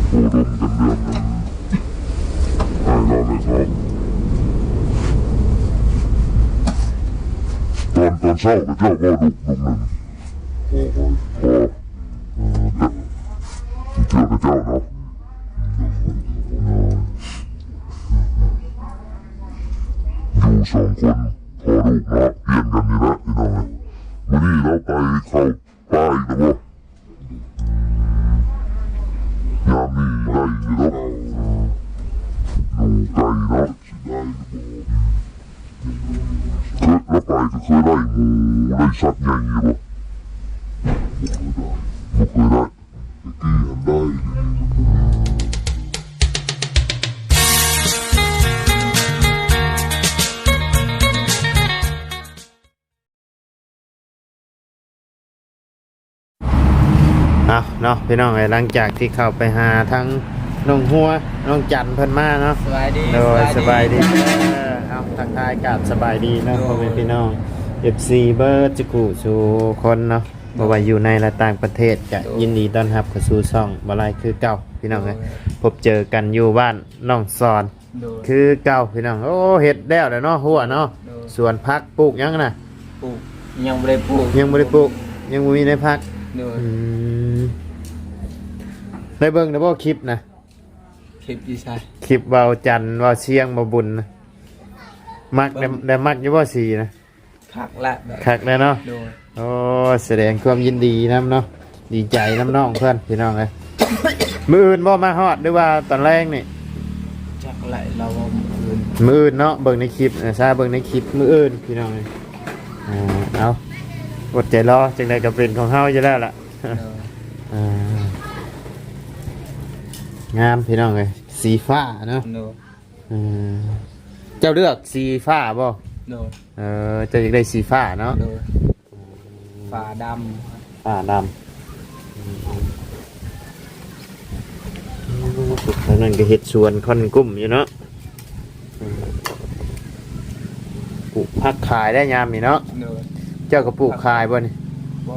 โอ้ดมกันเรื่องนั้นไอ้เราเลยครับตอนเช้าก็เจ้าก็ลุกหนึ่งพอแต่เชื่อกับเจ้าเนาะอยู่สองคนพอลูกเนาะเปลี่ยนกันนี่แหละพี่น้องวันนี้เราไปเข้าป่าอีกแล้วบ่ยามนี้ไก่อยู่เนาะดูไก่เนาะแล้วไปก็เคยได้งูได้สัตว์ใหญ่อยู่บ่บ่เคยได้ตะกี้อันได้เอาเนาะพี่น้องหลังจากที่เข้าไปหาทั้งน้องหัวน้องจันเพิ่นมาเนาะ สบายดี โดยสบายดีเอาทักทายกับสบายดีนะพ่อแม่พี่น้อง FC เบิร์ดจิกุสู่คนเนาะบ่ว่าอยู่ในและต่างประเทศจะยินดีต้อนรับเข้าสู่ช่องบ่ไรคือเก่าพี่น้องพบเจอกันอยู่บ้านน้องสอนคือเก่าพี่น้องโอ้เฮ็ดแล้วเนาะหัวเนาะสวนพักปลูกยังน่ะ ปลูกยังบ่ได้ปลูก ยังบ่ได้ปลูกยังบ่มีในพักได้เบิ่งได้บ่คลิปนะ คลิปดีไซน์ คลิปเบาจันทร์เบาเชียงเบาบุญนะมักได้มักอยู่บ่สีนะ คักละแบบ คักแล้วเนาะ โดย โอ้แสดงความยินดีนํเนาะดีใจน้ำน้องเพื่อนพี่น้องเลยมื้ออื่นบ่มาฮอดหรือว่าตอนแรกนี่ จักไหลเราบ่อื่น มื้ออื่นเนาะเบิ่งในคลิปซาเบิ่งในคลิปมื้ออื่นพี่น้องเลยเอาอดใจรอจังไดก็เป็นของเฮาอยู่แล้วล่ะ งามพี่น้องเลยสีฟ้าเนาะ โดย เจ้าเลือกสีฟ้าบ่ โดย เจ้าอยากได้สีฟ้าเนาะ โดยฟ้าด ฟ้าดำแล้วนั่นก็เห็ดสวนคอนกุ้มอยู่เนาะปลูกผักขายได้ยามนี่เนาะ ำโดย เจ้าก็ปลูกขายบ่นี่ บ่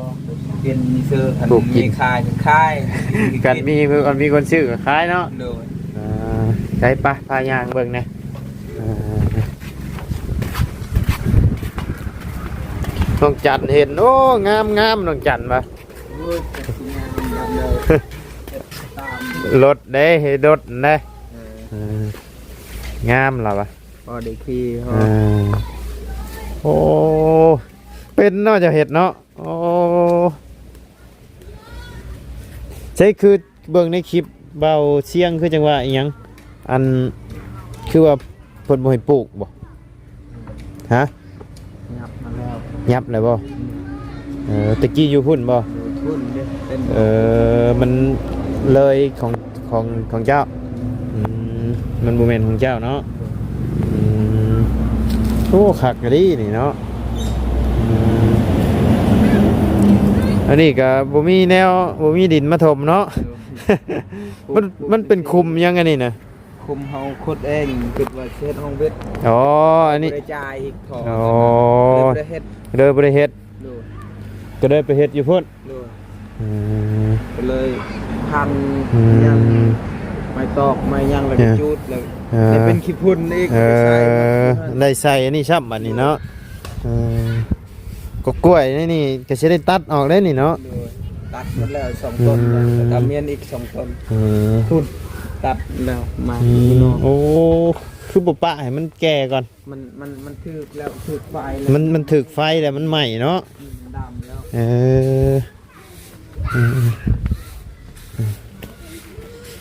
เป็นมีเสื้อคัน ปลูกกิน มีคายถึงคาย กันมีคนซื้อก็ขายเนาะ โดย ใช้ปะพายางเบิ่งนะน้องจันเห็นโอ้งามน้องจันปะ โอ้ยแต่สิงานดำเลยตาม รถเด้เฮรถเด้ งามเหรอปะ พอได้ขี่พอ โอ้เป็นเนาะจะเห็ดเนาะโอ้ใช่คือเบิ่งในคลิปเบาเสียงคือจังว่าอีหยังอันคือว่าเพิ่นบ่ให้ปลูกบ่ฮะ ยับมาแล้ว ยับเลยบ่ตะกี้อยู่พุ่นบ่ โดยทุนเด้เป็น มันเลยของเจ้ามันบ่แม่นของเจ้าเนาะโอ้คักกะดีนี่เนาะอันนี้ก็บ่มีแนวบ่มีดินมาถมเนาะ มันเป็นคุมยังไงนี่นะ คุมเฮาคุดเองคิดว่าเฮ็ดห้องเวท อ๋ออันนี้ บ่ได้จ่ายอีกทอง อ๋อ บ่ได้เฮ็ด เลยบ่ได้เฮ็ด โดย ก็เลยไปเฮ็ดอยู่พุ่น โดย อืม ก็เลยพัน อื ยัง ม ไม่ตอกไม่ยังแล้วก็จูดแล้ว เออ ได้เป็นขี้พุ่นอีก เอ ไม่ใช่ ได้ใส่อันนี้ชับบัดนี้เนาะก็กล้วยนี่ก็สิได้ตัดออกได้นี่เนาะ โดยตัดหมดแล้ว2ต้นแล้วก็เมียนอีก2ต้นทุนตัดแล้วมาพี่น้อง โอ้คือบ่ปะให้มันแก่ก่อน มันถึกแล้วถึกไฟแล้ว มันถึกไฟแล้วมันใหม่เนาะ ดำแล้ว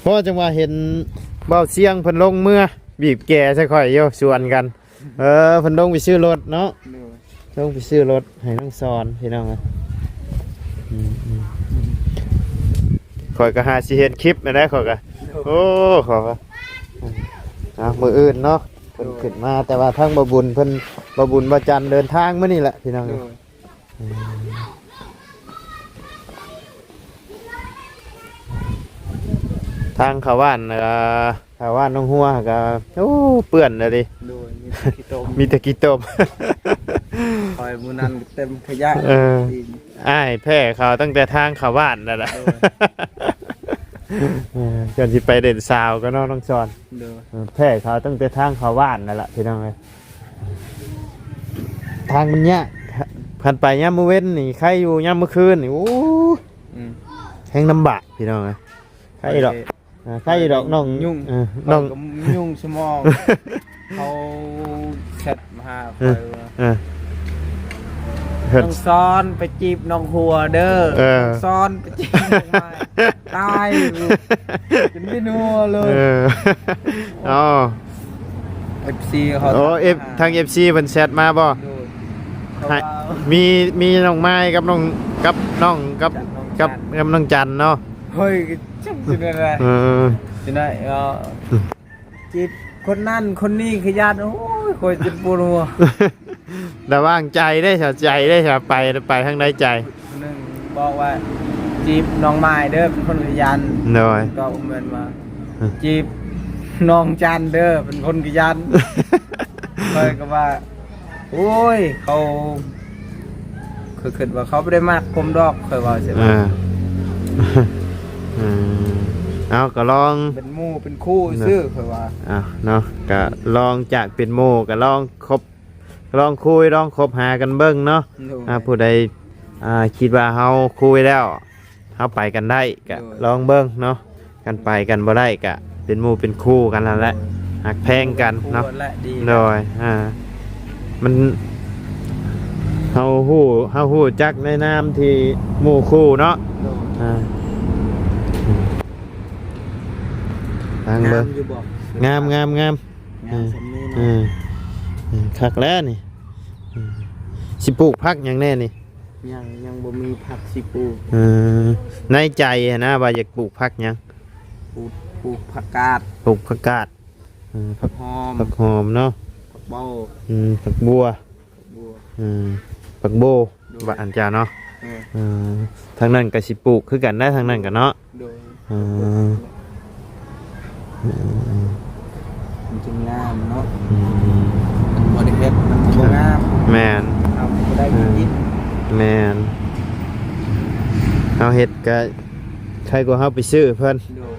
เพราะจังว่าเห็นเบาเสียงเพิ่นลงเมื่อบีบแก่ใช่ค่อยโยชวนกันเพิ่นลงไปซื้อรถเนาะ โดย ลงไปซื้อรถให้น้องซอนพี่น้องข่อยก็หาสิเห็นคลิปนะข่อยก็โอ้ขอมืออื่นเนาะเพิ่นขึ้นมาแต่ว่าทางบ่บุญเพิ่นบ่บุญบ่จันทร์เดินทางมื้อนี่แหละพี่น้อง โดย ทางเขาว่านเขาว่านน้องหัวก็โอ้เปื้อนเลยดิ โดยมีขี้ตม มีแต่กี่ตบ คอยมูนันเต็มขยะ อ้ายแพ้เขาตั้งแต่ทางเขาว่านนั่นแหละ โดย ก่อนสิไปเด่นสาวก็น้องต้องสอน เด้อ แพ้เขาตั้งแต่ทางเขาว่านนั่นแหละพี่น้องเลยทางมันเนี่ยผ่านไปย่ามมื้อเว้นนี่ใครอยู่ย่ามมื้อคืนนี่โอ้ อืม แห้งลำบากพี่น้องเลยใครดอกใครดอกน้อง ยุ่ง น้อง ก็ยุ่งสมอง เขาแชทมาหาค เอ อ อย ว่า เออเพิ่น น้องซ้อนไปจีบน้องหัวเด้อ เออ น้องซ้อนไปจีบน้องไม้ตายจนไม่นัวเล เอย ออ๋อ FC เขา โอ้ทาง FC เพิ่นแชทมาบ่ โดยเขา ให้ ว่า มีน้องไม้กับน้องกับน้องกับกับกับน้องจันเนาะ เฮ้ยจังจะได้ไร เออ จะได้จีบคนนั่นคนนี้ขยันโอ้ยคอยจนปวดหัว แต่ว่างใจได้ชาใจได้ชาไปทางใดใจ หนึ่งบอกว่าจีบน้องไม้เด้อเป็นคนขยัน หน่อย ก็เหมือนมาจีบน้องจันเด้อเป็นคนขยัน เลยก็ว่า โอ้ยเขาคือคิดว่าเขาไม่ได้มากคมดอกเคยว่าใช่ไหม อ่าอืมเอาก็ลอง เป็นหมู่เป็นคู่ซื้อเคยว่า อ่ะเนาะก็ลองจากเป็นโมก็ลองคบลองคุยลองคบหากันเบิ้งเนาะผู้ใดคิดว่าเฮาคุยแล้วเฮาไปกันได้ก็ลองเบิ้งเนาะกันไปกันบ่ได้ก็เป็นหมู่เป็นคู่กันนั่นแหละหักแพงกันเนาะ คู่และดี โดยมันเฮาฮู้จักในนามที่หมู่คู่เนาะ โดย ทางเบิ่ง อยู่บอก งาม งามสำนีเนาะ คักแล้วนี่สิปลูกพักหยังแน่นี่ ยังบ่มีผักสิปลูก ในใจนะว่าอยากปลูกพักหยัง ปลูกผักกาด ปลูกผักกาดผัก หอม ผักหอมเนาะ ผักเบา ผักบัว บัว ผักโบว่าอันจาเนาะ ทางนั้นก็สิปลูกคือกันได้ทางนั้นกันเนาะ โดย มันจึงงามเนาะบริเวณมันบ่งาม แมน เอาบ่ได้ยิน แมนเอาเห็ดก็ใครก็เฮาไปซื้อเพิ่น โดย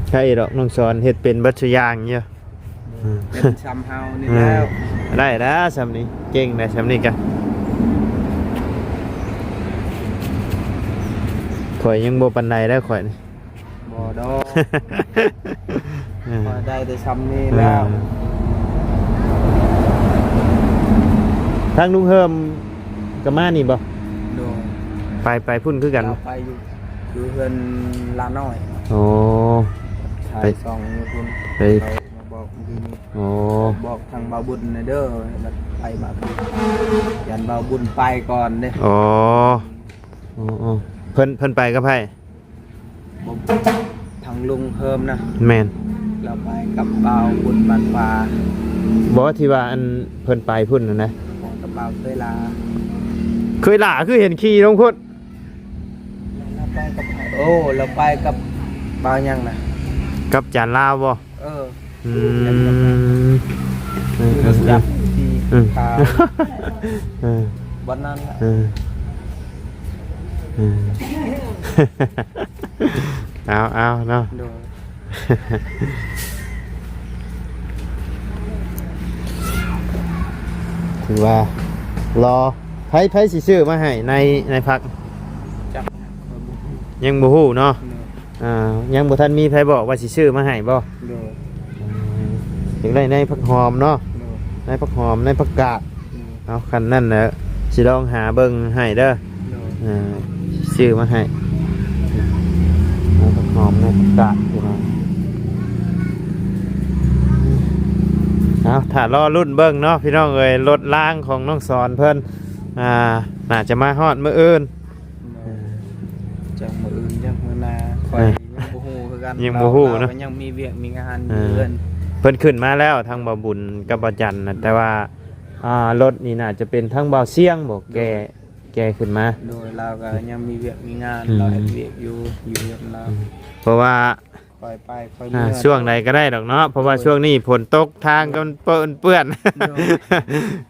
ใครดอกน้องสอนเห็ดเป็นบัตรยางเยอะ เป็นซ้ำเฮานี่แล้ว ได้แล้วสำนี้เก่งนะสำนี้กันข่อยยังบ่ปันใดได้ข่อยนี่ บ่ดอกพอได้แต่ซ้ำนี่แล้ว ทางลุงเฮิมกับมานี่บ่ โดย ไปพุ่นคือกัน เราไปอยู่เพื่อนลาน้อย โอ้ ถ่า ไป ยซองอยู่พุ่น ไป เรามาบอกเมื่อกี้นี้ โอ้ บอกทางบาวบุญนะเด้อแล้วไปมาพุ่นยันบาวบุญไปก่อนเด้ โอ้โอ้เพิ่นไปกับไผ ผมทางลุงเฮิมนะ แม่น เราไปกับบาวบุญบันปลา บ่ที่ว่าอันเพิ่นไปพุ่นน่ะนะ ของกับบาวเคยลา เคยหล่าคือเห็นขี่ลงพุ่น เราไปกับโอ้เราไปกับบาวยังนะ กับจานลาวบ่ เออ อืม คือจับที่ขาว เออ วันนั้นแหละ เออเออเอาเนาะ โดย ถือว่ารอไผสิซื้อมาให้ในพัก จับ ยังบ่ฮู้เนาะยังบ่ทันมีไผบอกว่าสิซื้อมาให้บ่ โดย อยากได้ในผักหอมเนาะ โดย ในผักหอมในผักกาดเอาคันนั่นแหละสิลองหาเบิ่งให้เด้อ โดย ซื้อมาให้ผักหอมในผักกาดพี่น้องเอาถ้ารอรุ่นเบิ่งเนาะพี่น้องเอ้ยรถล้างของน้องสอนเพิ่นน่าจะมาฮอดมื้ออื่น จังมืออื่นจังมือนาคอยยังบ่ฮู้คือกัน ยังบ่ฮู้เนอะ ราก็ยังมีเวียกมีงานอยู่เพื่อน เพิ่นขึ้นมาแล้วทางบ่าวบุญกับบ่าวจันทร์นะแต่ว่ารถนี่น่าจะเป็นทั้งบ่าวเสียงบ่แกขึ้นมา โดยเราก็ยังมีเวียกมีงาน อืม เราเฮ็ดเวียกอยู่เวียกเรา เพราะว่า คอยไปคอยเมื่อ ช่วงใดก็ได้ดอกเนาะเพราะว่าช่วงนี้ฝนตกทางก็เปื้อน โดย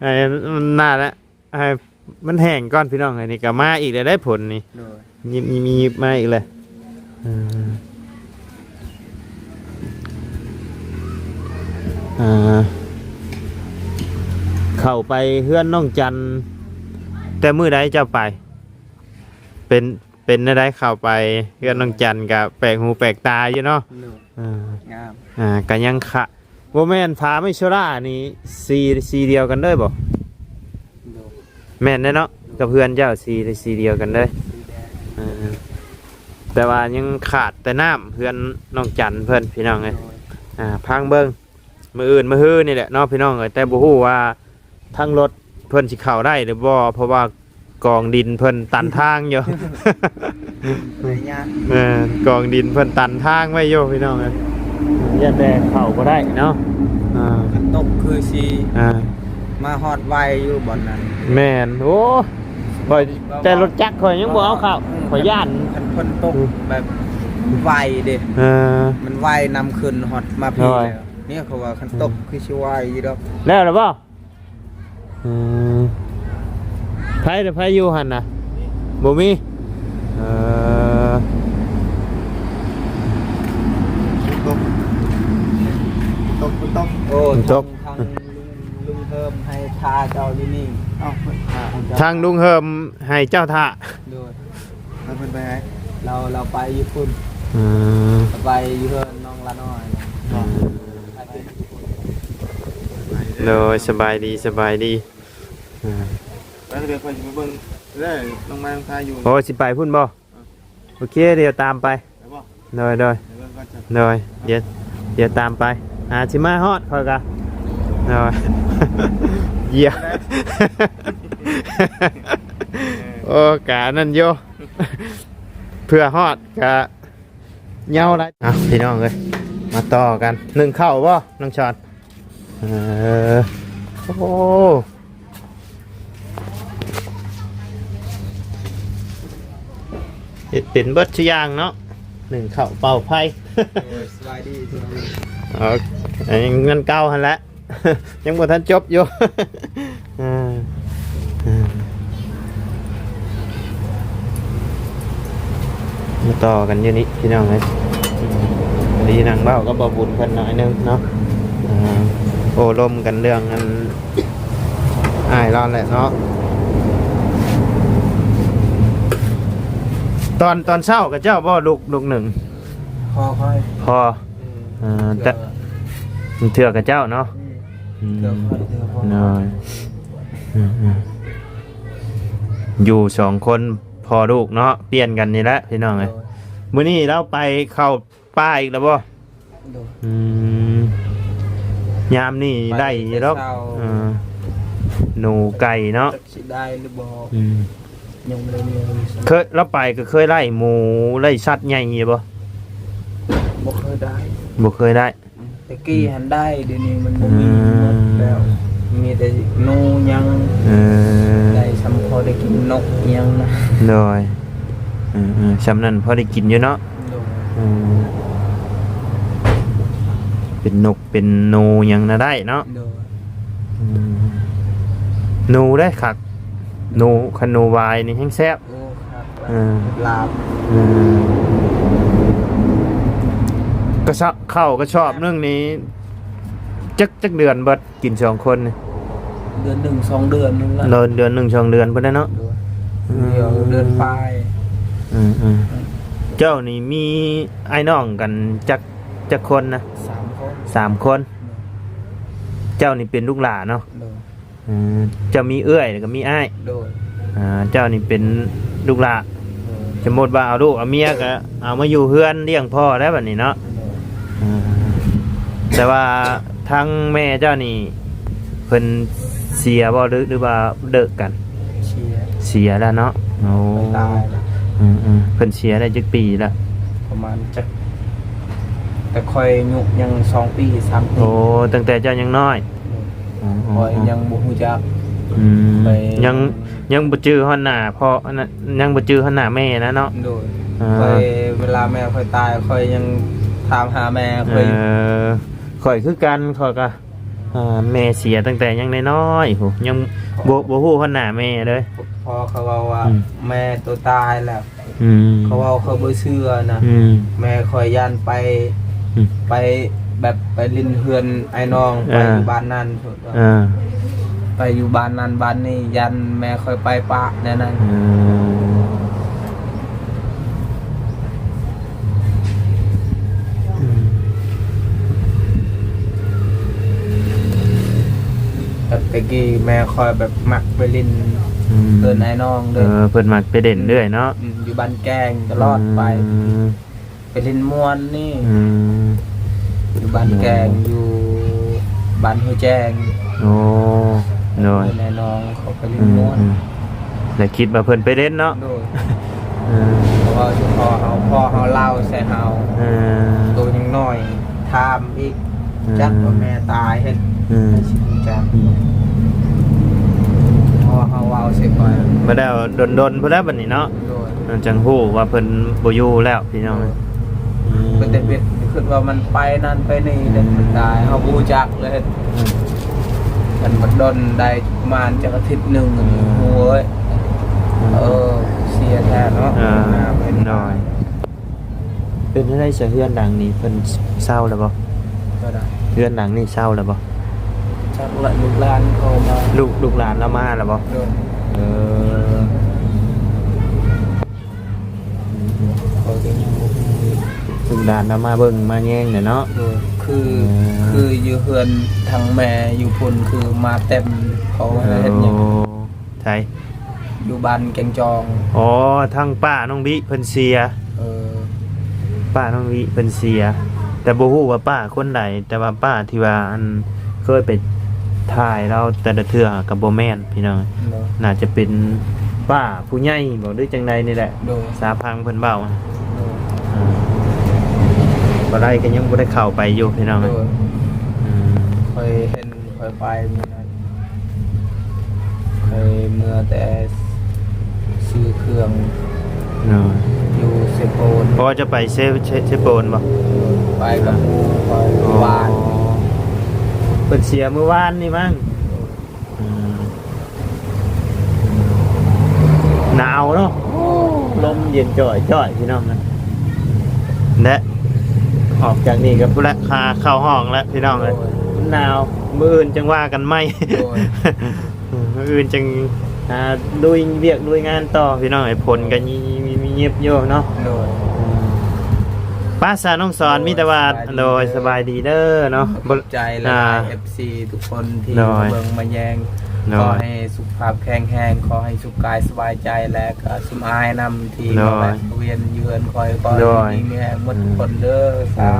ไอ้มันน่าละให้มันแห้งก่อนพี่น้องไอ้นี่ก็มาอีกเลยได้ผลนี่ โดย มีมาอีกเลย เข้าไปเฮือนน้องจันแต่มื้อใดเจ้าไปเป็นได้เข้าไปเฮือนน้องจันกับแปลกหูแปลกตาอยู่เนาะ งาม ก็ยังขะบ่แม่นพาไม่ชรานี่สีเดียวกันเด้อบ่แม่นแน่เนาะกับเพื่อนเจ้าสีเดียวกันเด้อแต่ว่ายังขาดแต่น้ำเพื่อนน้องจันเพิ่นพี่น้องเอ้ยพังเบิ่งมื้ออื่นมื้อฮื้อนี่แหละเนาะพี่น้องเอ้ยแต่บ่ฮู้ว่าทางรถเพิ่นสิเข้าได้หรือบ่เพราะว่ากองดินเพิ่นตันทางอยู่ กองดินเพิ่นตันทางไว้อยู่พี่น้องเอ้ยยันแดงเข้าบ่ได้เนาะขันตกคือสีมาฮอดไวอยู่บ่อนนั้น แม่นโอ้ข่อยแต่รถจักรข่อยยังบ่เอาเข้าข่อยย่าน ขันตกแบบไวเด้มันไวนำขึ้นฮอดมาพี่แล้วเนี่ยเขาว่าขันตกคือสิไวอยู่ดอกแล้วหรือเปล่าไผอยู่หั่นน่ะบ่มีตกโอ้ทางลุงเพิ่มให้ทาเจ้าอยู่นี่ทางลุงเฮิมให้เจ้าท่าด้วยเราเพิ่นไปไหนเราไปญี่ปุ่นไปอยู่เพิ่นน้องละน้อยโดยสบายดีแล้วเดี๋ยวค่อยมาเบิ่งได้ลงมาทาอยู่โอ้สิไปพุ่นบ่โอเคเดี๋ยวตามไปโดยเดี๋ยวตามไปสิมาฮอดค่อยกะโดยเยี่ยโอ้กะนั่นโยเพื่อฮอดกะเหงาไรพี่น้องเลยมาต่อกัน1เข้าบ่น้องชอนโอ้เป็นเบิดชย่างเนาะ1เข้าเป่าไพ่สบายดีเงินเก่าหันแหละยังบ่ทันจบอยู่มาต่อกันอยู่นี่พี่น้องเลยดีนางเบ้าก็บ่บุญเพิ่นหน่อยนึงเนาะโอ้ลมกันเรื่องอันอ้ายร้อนแหละเนาะตอนเช้ากับเจ้าบ่ลูกหนึ่งพอแต่เถื่อกับเจ้าเนาะน้อยอยู่2คนพอลูกเนาะเปลี่ยนกันนี่แหละพี่น้องเลยมื้อนี้เราไปเข้าป่าอีกแล้วบ่ยามนี่ได้รอกหนูไก่เนาะได้หรือบ่ยังเลยเคยเราไปก็เคยไล่หมูไล่สัตว์ใหญ่บ่เคยได้แต่กี้หันได้เดี๋ยวนี้มันมีหมดแล้วมีแต่หนูยังได้สำพอได้กินนกยังนะโดยสำนั้นพอได้กินอยู่เนาะเป็นนกเป็นหนูยังน่ะได้เนาะหนูได้คักหนูคันหนูวายนี่แห้งแซ่บลาบก็เข้าก็ชอบเรื่องนี้จักเดือนเบิดกิน2คนเดือน1 2เดือนนึงละเดือน1 2เดือนเพิ่นได้เนาะเดือนปลายเจ้านี่มีไอ้น้องกันจักคนนะ3 คนเจ้านี่เป็นลูกหลานเนาะเจ้ามีเอื้อยแล้วก็มีอ้ายเจ้านี่เป็นลูกหลานสมมติว่าเอาลูกเอาเมียก็เอามาอยู่เฮือนเลี้ยงพ่อได้แบบนี้เนาะแต่ว่าทั้งแม่เจ้านี่เพิ่นเสียบ่หรือว่าเลิกกันเสียแล้วเนาะโอ้ตายเพิ่นเสียได้จักปีแล้วประมาณจักแต่ค่อยยุยัง2 ปี3 ปีโอ้ตั้งแต่เจ้ายังน้อยยังบ่ฮู้จักยังบ่จื้อฮอดหน้าพ่อยังบ่จื้อฮอดหน้าแม่นะเนาะโดยค่อยเวลาแม่ค่อยตายค่อยยังถามหาแม่ค่อยคือกันค่อยก็แม่เสียตั้งแต่ยังน้อยๆโหยัง บ่ฮู้คนหน้าแม่เลย พอเขาว่าว่าแม่ตัวตายแล้ว อืม เขาว่าเขาบ่เชื่อนะ อืม แม่คอยยันไป อืม ไปแบบไปลิ้นเฮือนไอ้น้องไปอยู่บ้านนั้น อ่า ไปอยู่บ้านนั้นบ้านนี้ยันแม่คอยไปปะแน่นั้น อืม แบบตะกี้แม่คอยแบบมักไปลิ้นเฮือนไอ้น้องเด้อ เพิ่นมักไปเด่นเรื่อยเนาะ อยู่บ้านแกงตลอดไป ไปลิ้นม่วนนี่ อืม อยู่บ้านแกงอยู่บ้านหัวแจง โอ้โดย แน่น้องเขาไปลิ้ อื น ม ม่วน อืมแล้วคิดว่าเพิ่นไปเด่นเนาะ โดย อืม เพราะว่าพ่อเฮาเล่าใส่เฮา อืม ตัวยังน้อยถามอีกจักว่าแม่ตายเฮ็ด อืม ไม่ชินจักเพราะว่าเฮาเว้าเสร็จก่อน มาแล้วดนๆพุ่นแล้วบัดนี้เนาะ โดย มันจังฮู้ว่าเพิ่นบ่อยู่แล้วพี่น้องอืม เพิ่นแต่เบ็ดคิดว่ามันไปนั่นไปนี่เด้มันตายเฮาบ่รู้จักเลยมันบ่ดนได้ประมาณจักอาทิตย์หนึงโอ้ยเสียแท้เนาะ เป็นน้อย เป็นอะไรเสียเฮือนหลังนี้เพิ่นเศร้าแล้วบ่ ก็ได้ เฮือนหลังนี้เศร้าแล้วบ่ จักละลูกหลานเขามา ลูกหลานเรามาแล้วบ่ โดย เออ เขาก็ยังบ่ฮู้ ลูกหลานเรามาเบิ่งมาแย่งเนี่ยเนาะ โดยคืออยู่เฮือนทางแม่อยู่พุ่นคือมาเต็มเขาเฮ็ดหยัง ใช่ อยู่บ้านแกงจอง อ๋อทั้งป้าน้องบิเพิ่นเสีย เออ ป้าน้องบิเพิ่นเสีย แต่บ่ฮู้ว่าป้าคนใดแต่ว่าป้าที่ว่าอันเคยไปถ่ายเราแต่ละเทื่อกับบ่แม่นพี่น้อง โดย น่าจะเป็นป้าผู้ใหญ่บ่หรือจังใดนี่แหละ โดย สาพังเพิ่นเว้า โดย บ่ได้ก็ยังบ่ได้เข้าไปอยู่พี่น้อง โดย อืม เคยเห็นเคยไปเมื่อนั้นเคยเมื่อแต่ซื้อเครื่อง เนาะ อยู่เซโปน พอจะไปเซโปนบ่ ไปกับหมูไปบ้าน เพิ่นเสียเมื่อวานนี่มั้งอืมหนาวเนาะลมเย็นจ่อยพี่น้องนะและออกจากนี่กับผู้ละคาเข้าห้องแล้วพี่น้องเลยหนาวมื้ออื่นจังว่ากันไหม โดย มื้ออื่นจังลุยเวียกลุยงานต่อพี่น้องไอ้ผลกันมีเงียบอยู่เนาะ โดย ป้าสาน้องสอนมีแต่ว่าโดยสบายดีเด้อเนาะ ขอบใจและ FC ทุกคนที่ โดย มาเบิ่งมาแยง โดย ขอให้สุขภาพแข็งแรงขอให้สุขกายสบายใจและก็สมอายนำที่ โดย มาแวะเวียนเยือนคอยก็ โดย ดีมีแรงหมดทุกคนเด้อสา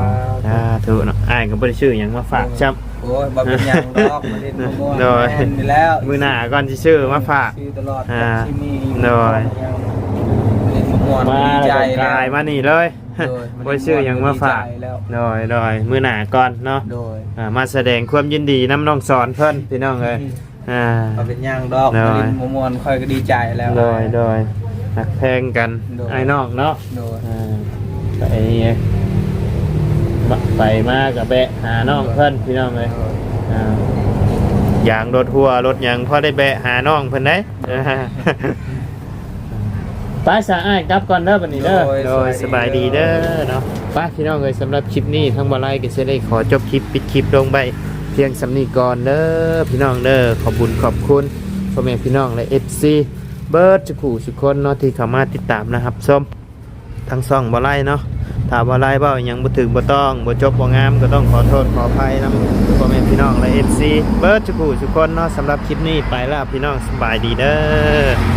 ธุ ถูกเนาะอ้ายก็บ่ได้ชื่อหยังมาฝากจ้ำ โอ้ยบ่เป็นหยังดอกมาเล่นมะม่วง โดย แม่นนี่แล้ว มื้อหน้าก่อนสิชื่อมาฝาก ชื่อตลอด โดที่มีย เล่นมะม่วง มา ดีใจ ก แล้ว ลายมานี่เลย โดย บ่ได้ชื่อหยังมาฝาก ดีใจแล้ว โดยมื้อหน้าก่อนเนาะ โดย มาแสดงความยินดีน้ำน้องสอนเพิ่นพี่น้องเอ้ย บ่เป็นหยังดอก โดย มาเล่นมะม่วงค่อยก็ดีใจแล้ว โดยหักแพงกัน โดย ไอ้น้องเนาะ โดย ไปมากับแบะหาน้องเพิ่นพี่น้องเลยอย่างรถหัวรถหยังพอได้แบะหาน้องเพิ่นได้ ป้าสะอ้ายกลับก่อนเด้อบัดนี้เด้อโดยสบายดีเด้อเนาะป้าพี่น้องเอ้ยสำหรับคลิปนี้ทั้งบ่ไลก็สิได้ขอจบคลิปปิดคลิปลงไปเพียงสำนี้ก่อนเด้อพี่น้องเด้อขอบคุณพ่อแม่พี่น้องและ FC เบิร์ดสุขุสุขคนเนาะที่เข้ามาติดตามนะครับชมทั้งซ่องบ่ไลเนาะถ้าบ่ไลเว้าหยังบ่ถึงบ่ต้องบ่จบบ่งามก็ต้องขอโทษขออภัยนำพ่อแม่พี่น้องและ FC เบิร์ดสุขุสุขคนเนาะสำหรับคลิปนี้ไปแล้วพี่น้องสบายดีเด้อ